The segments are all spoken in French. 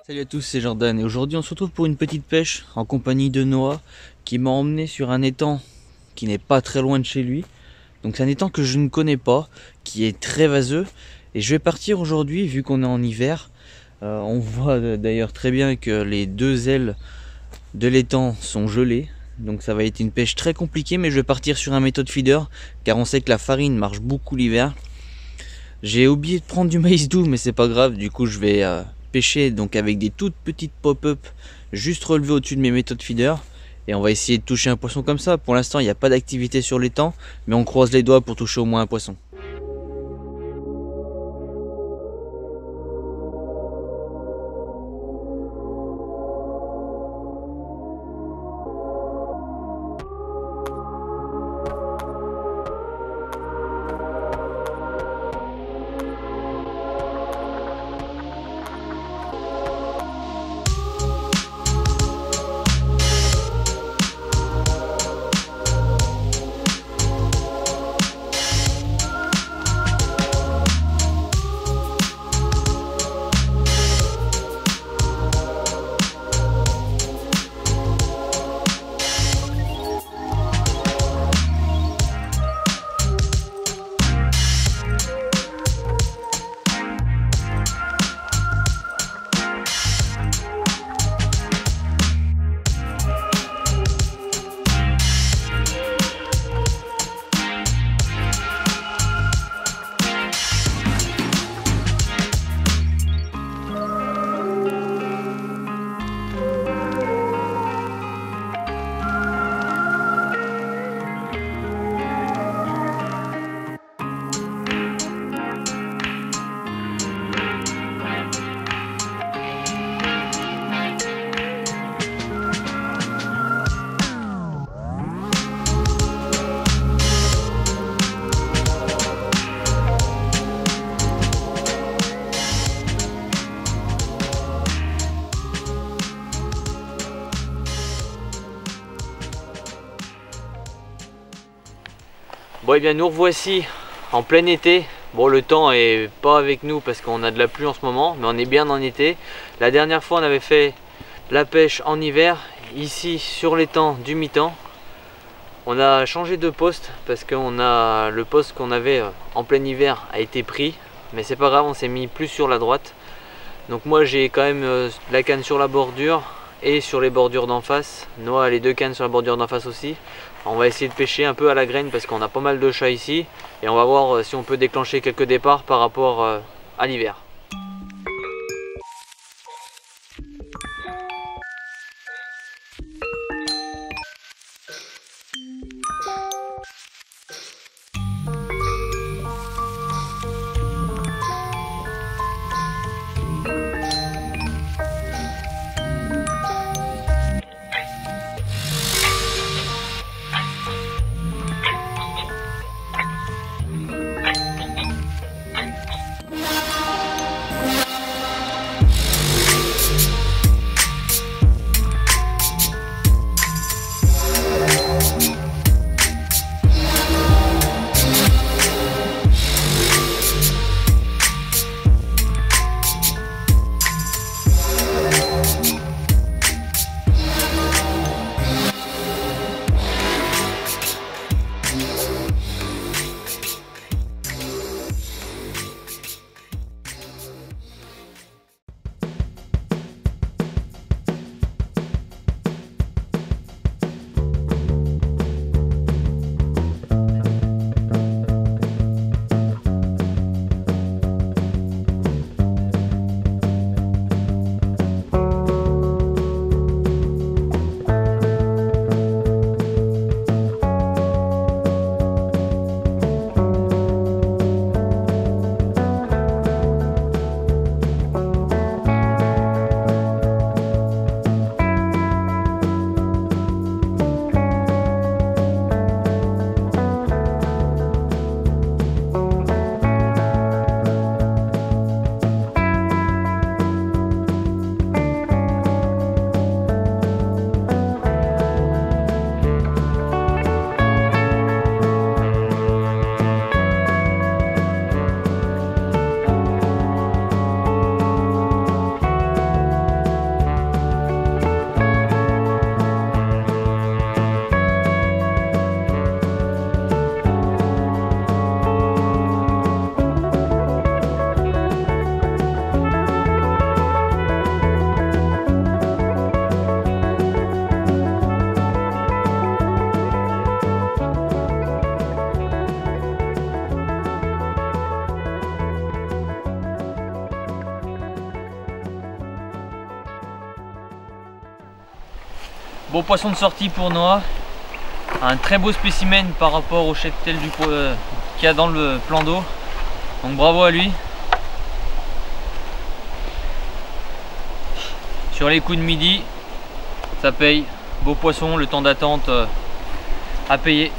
Salut à tous, c'est Jordan et aujourd'hui on se retrouve pour une petite pêche en compagnie de Noah qui m'a emmené sur un étang qui n'est pas très loin de chez lui. Donc c'est un étang que je ne connais pas, qui est très vaseux et je vais partir aujourd'hui vu qu'on est en hiver. On voit d'ailleurs très bien que les deux ailes de l'étang sont gelées. Donc ça va être une pêche très compliquée, mais je vais partir sur un méthode feeder car on sait que la farine marche beaucoup l'hiver. J'ai oublié de prendre du maïs doux mais c'est pas grave, du coup je vais pêcher donc avec des toutes petites pop-up juste relevées au-dessus de mes méthodes feeder et on va essayer de toucher un poisson comme ça. Pour l'instant il n'y a pas d'activité sur l'étang, mais on croise les doigts pour toucher au moins un poisson. Bon et bien nous revoici en plein été. Bon, le temps est pas avec nous parce qu'on a de la pluie en ce moment, mais on est bien en été. La dernière fois on avait fait la pêche en hiver ici sur l'étang du mi-temps. On a changé de poste parce que le poste qu'on avait en plein hiver a été pris, mais c'est pas grave, on s'est mis plus sur la droite. Donc moi j'ai quand même la canne sur la bordure et sur les bordures d'en face. Noah a les deux cannes sur la bordure d'en face aussi. On va essayer de pêcher un peu à la graine parce qu'on a pas mal de chats ici et on va voir si on peut déclencher quelques départs par rapport à l'hiver. Beau poisson de sortie pour Noah. Un très beau spécimen par rapport au cheptel qu'il y a dans le plan d'eau. Donc bravo à lui. Sur les coups de midi, ça paye. Beau poisson, le temps d'attente à payer.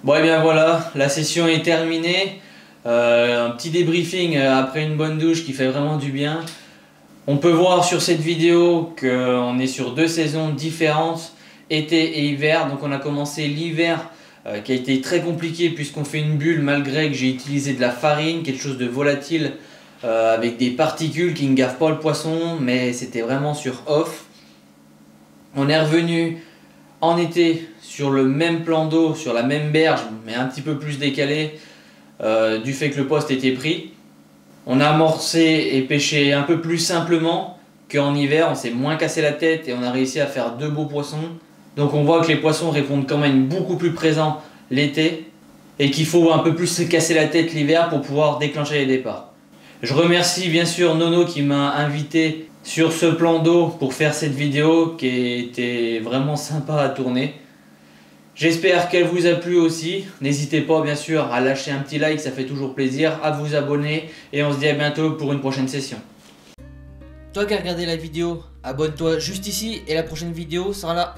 Bon et bien voilà, la session est terminée. Un petit débriefing après une bonne douche qui fait vraiment du bien. On peut voir sur cette vidéo qu'on est sur deux saisons différentes, été et hiver. Donc on a commencé l'hiver qui a été très compliqué puisqu'on fait une bulle malgré que j'ai utilisé de la farine, quelque chose de volatile avec des particules qui ne gavent pas le poisson, mais c'était vraiment sur off. On est revenu en été sur le même plan d'eau, sur la même berge, mais un petit peu plus décalé du fait que le poste était pris. On a amorcé et pêché un peu plus simplement qu'en hiver, on s'est moins cassé la tête et on a réussi à faire deux beaux poissons. Donc on voit que les poissons répondent quand même beaucoup plus présents l'été et qu'il faut un peu plus se casser la tête l'hiver pour pouvoir déclencher les départs. Je remercie bien sûr Nono qui m'a invité sur ce plan d'eau pour faire cette vidéo qui était vraiment sympa à tourner. J'espère qu'elle vous a plu aussi. N'hésitez pas bien sûr à lâcher un petit like, ça fait toujours plaisir, à vous abonner et on se dit à bientôt pour une prochaine session. Toi qui as regardé la vidéo, abonne-toi juste ici et la prochaine vidéo sera là.